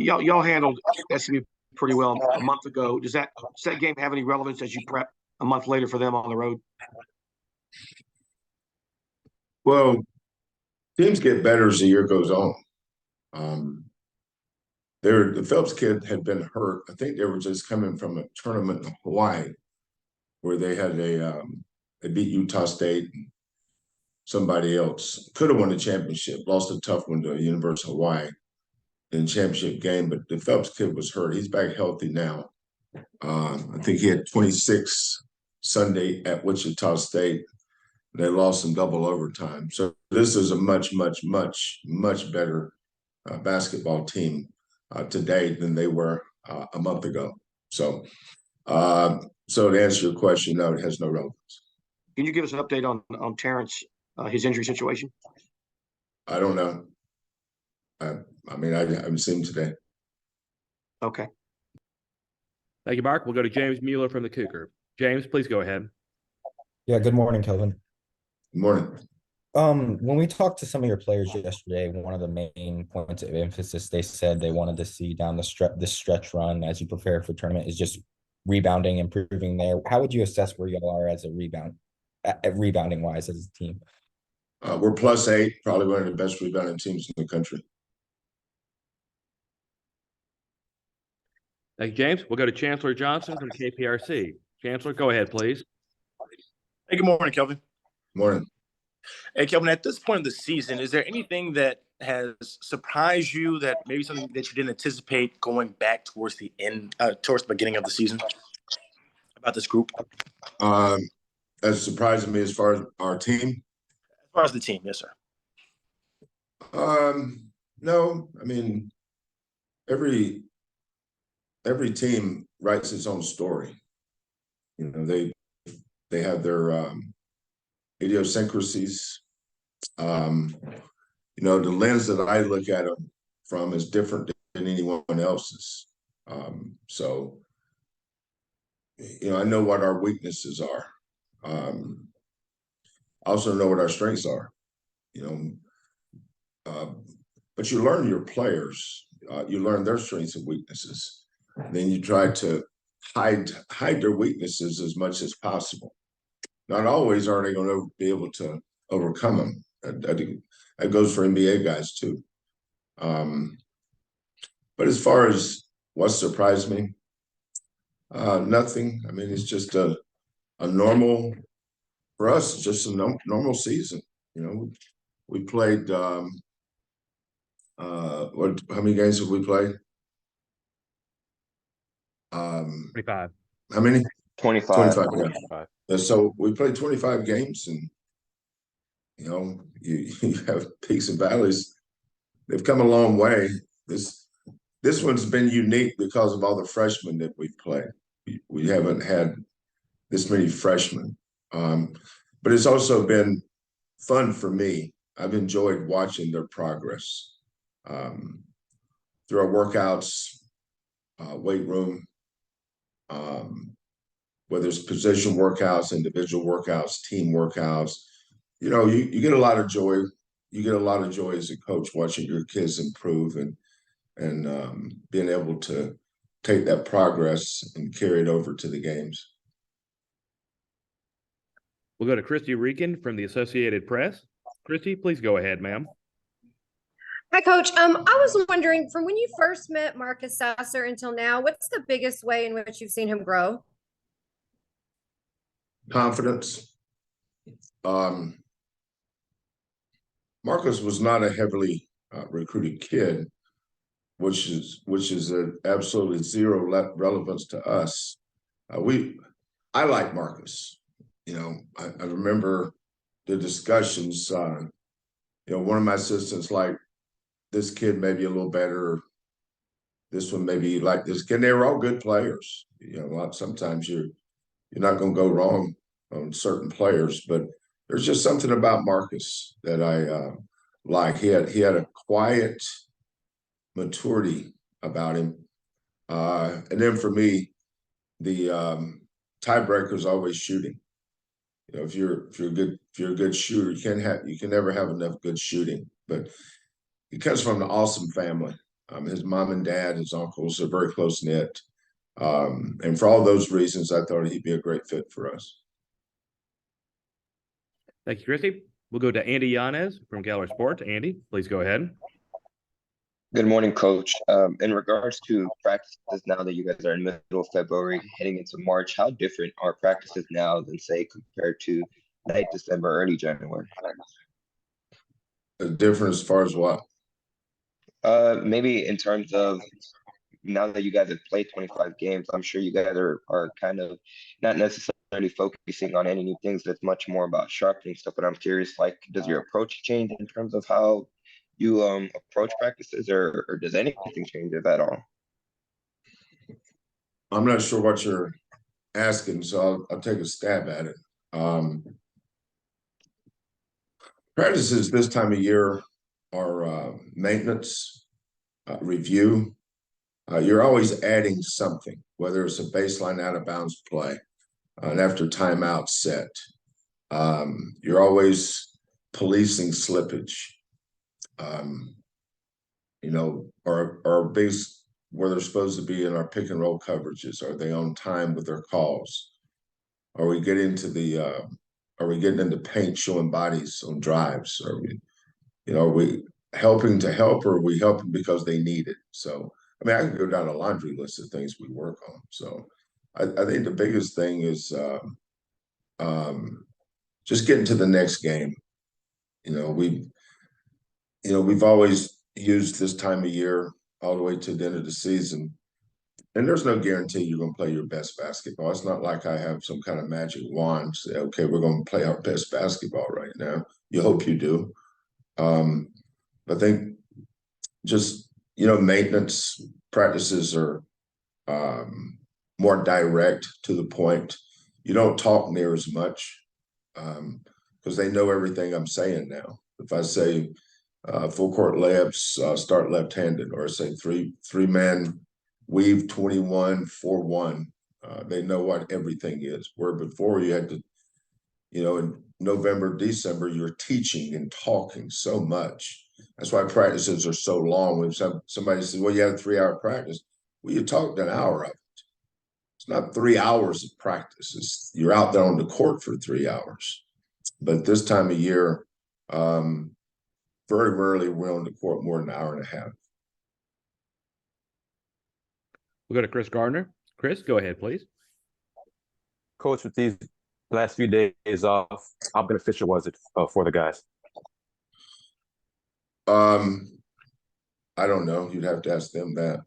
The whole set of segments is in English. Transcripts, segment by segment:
y'all handled SMU pretty well a month ago. Does that game have any relevance as you prep a month later for them on the road? Well, teams get better as the year goes on. The Phelps kid had been hurt. I think they were just coming from a tournament in Hawaii where they beat Utah State and somebody else. Could have won the championship, lost a tough one to University of Hawaii in the championship game, but the Phelps kid was hurt. He's back healthy now. I think he had 26 Sunday at Wichita State. They lost in double overtime. So this is a much, much, much, much better basketball team today than they were a month ago. So to answer your question, no, it has no relevance. Can you give us an update on Terrence, his injury situation? I don't know. I mean, I haven't seen him today. Okay. Thank you, Mark. We'll go to James Mueller from the Cougar. James, please go ahead. Yeah, good morning, Kelvin. Good morning. When we talked to some of your players yesterday, one of the main points of emphasis they said they wanted to see down this stretch run as you prepare for tournament is just rebounding, improving there. How would you assess where y'all are as a rebounding wise as a team? We're +8, probably one of the best rebounding teams in the country. Thank you, James. We'll go to Chancellor Johnson from KPRC. Chancellor, go ahead, please. Hey, good morning, Kelvin. Morning. Hey, Kelvin, at this point of the season, is there anything that has surprised you, that maybe something that you didn't anticipate going back towards the end, towards the beginning of the season about this group? That's surprising me as far as our team? As far as the team, yes, sir. No, I mean, every team writes its own story. You know, they have their idiosyncrasies. You know, the lens that I look at them from is different than anyone else's. So, you know, I know what our weaknesses are. I also know what our strengths are. You know, but you learn your players. You learn their strengths and weaknesses. Then you try to hide their weaknesses as much as possible. Not always are they going to be able to overcome them. I think that goes for NBA guys too. But as far as what surprised me, nothing. I mean, it's just a normal, for us, just a normal season. You know, we played, how many games have we played? 25. How many? 25. 25, yeah. 25. So we played 25 games, and you know, you have peaks and valleys. They've come a long way. This one's been unique because of all the freshmen that we've played. We haven't had this many freshmen, but it's also been fun for me. I've enjoyed watching their progress through our workouts, weight room, whether it's position workouts, individual workouts, team workouts. You know, you get a lot of joy. You get a lot of joy as a coach watching your kids improve and being able to take that progress and carry it over to the games. We'll go to Christy Reekin from the Associated Press. Christy, please go ahead, ma'am. Hi, Coach. I was wondering, from when you first met Marcus Sasser until now, what's the biggest way in which you've seen him grow? Confidence. Marcus was not a heavily recruited kid, which is absolutely zero relevance to us. I like Marcus. You know, I remember the discussions. You know, one of my assistants like, this kid may be a little better. This one maybe like this kid. They were all good players. You know, sometimes you're not going to go wrong on certain players, but there's just something about Marcus that I like. He had a quiet maturity about him, and then for me, the tiebreaker is always shooting. You know, if you're a good shooter, you can never have enough good shooting. But he comes from an awesome family. His mom and dad, his uncles are very close knit. And for all those reasons, I thought he'd be a great fit for us. Thank you, Christy. We'll go to Andy Yanez from Gallery Sports. Andy, please go ahead. Good morning, Coach. In regards to practices now that you guys are in the middle of February, heading into March, how different are practices now than, say, compared to late December, early January? Different as far as what? Maybe in terms of now that you guys have played 25 games, I'm sure you guys are kind of not necessarily focusing on any new things. It's much more about sharpening stuff. But I'm curious, like, does your approach change in terms of how you approach practices, or does anything change if at all? I'm not sure what you're asking, so I'll take a stab at it. Practices this time of year are maintenance, review. You're always adding something, whether it's a baseline out of bounds play, an after timeout set. You're always policing slippage. Our base where they're supposed to be in our pick and roll coverages, are they on time with their calls? Are we getting into paint showing bodies on drives? Are we helping to help, or are we helping because they need it? So I mean, I can go down a laundry list of things we work on. So I think the biggest thing is just getting to the next game. We've always used this time of year all the way to the end of the season. And there's no guarantee you're going to play your best basketball. It's not like I have some kind of magic wand say, okay, we're going to play our best basketball right now. You hope you do. I think just, maintenance practices are more direct to the point. You don't talk near as much because they know everything I'm saying now. If I say full court layups, start left-handed, or say three-man weave 21 4-1, they know what everything is. Where before you had to, in November, December, you're teaching and talking so much. That's why practices are so long. When somebody says, well, you had a 3-hour practice, well, you talked an hour of it. It's not 3 hours of practice. You're out there on the court for 3 hours. But this time of year, very rarely we're on the court more than an hour and a half. We'll go to Chris Gardner. Chris, go ahead, please. Coach, with these last few days off, how beneficial was it for the guys? I don't know. You'd have to ask them that.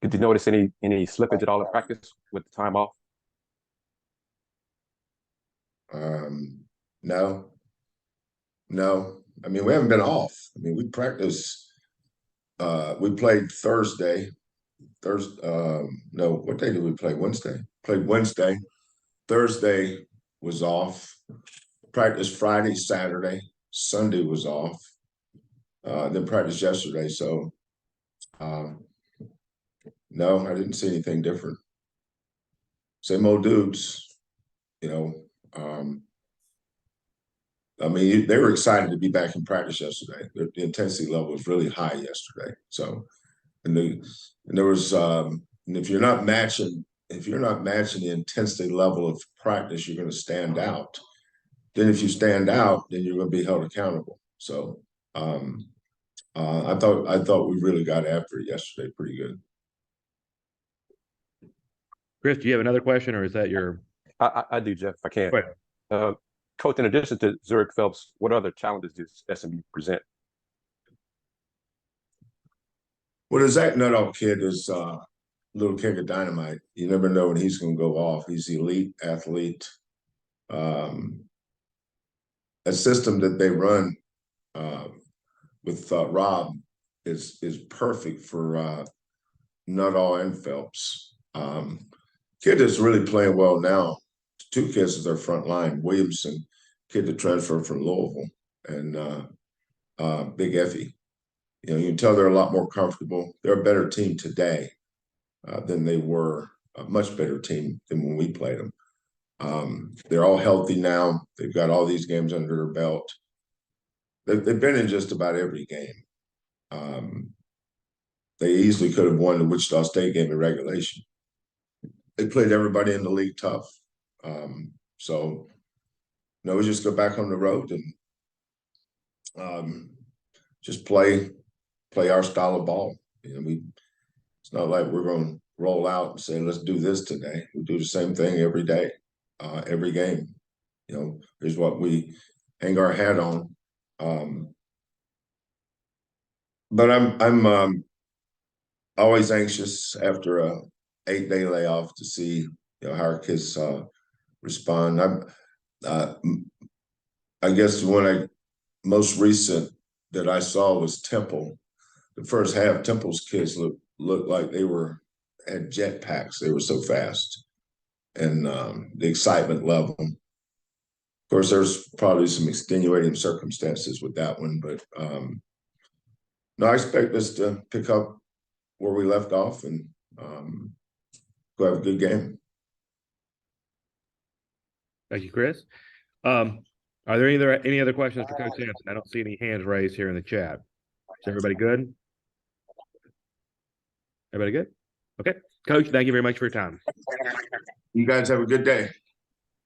Did you notice any slippage at all in practice with the time off? No. I mean, we haven't been off. I mean, we practiced. We played Thursday. No, what day did we play? Wednesday. Played Wednesday. Thursday was off. Practiced Friday, Saturday. Sunday was off. Then practiced yesterday. So, no, I didn't see anything different. Same old dudes, I mean, they were excited to be back in practice yesterday. The intensity level was really high yesterday. So, and there was, and if you're not matching the intensity level of practice, you're going to stand out. Then if you stand out, then you're going to be held accountable. So, I thought we really got after it yesterday pretty good. Chris, do you have another question, or is that your? I do, Jeff, if I can. Go ahead. Coach, in addition to Zurich Phelps, what other challenges does SMU present? Well, the Zach Nuttall kid is a little kick of dynamite. You never know when he's going to go off. He's an elite athlete. A system that they run with Rob is perfect for Nuttall and Phelps. Kid that's really playing well now. 2 kids is their front line. Williamson, kid that transferred from Louisville, and Big Effie. You can tell they're a lot more comfortable. They're a better team today than they were, a much better team than when we played them. They're all healthy now. They've got all these games under their belt. they've been in just about every game. They easily could have won the Wichita State game in regulation. They played everybody in the league tough. So, we just go back on the road and just play our style of ball. It's not like we're going to roll out and say, let's do this today. We do the same thing every day, every game. Here's what we hang our hat on. But I'm always anxious after a 8-day layoff to see how our kids respond. I guess most recent that I saw was Temple. The first half, Temple's kids looked like they had jet packs. They were so fast, and the excitement level. Of course, there's probably some extenuating circumstances with that one, but no, I expect us to pick up where we left off and go have a good game. Thank you, Chris. Are there any other questions for Coach Sampson? I don't see any hands raised here in the chat. Is everybody good? Everybody good? Okay. Coach, thank you very much for your time. You guys have a good day.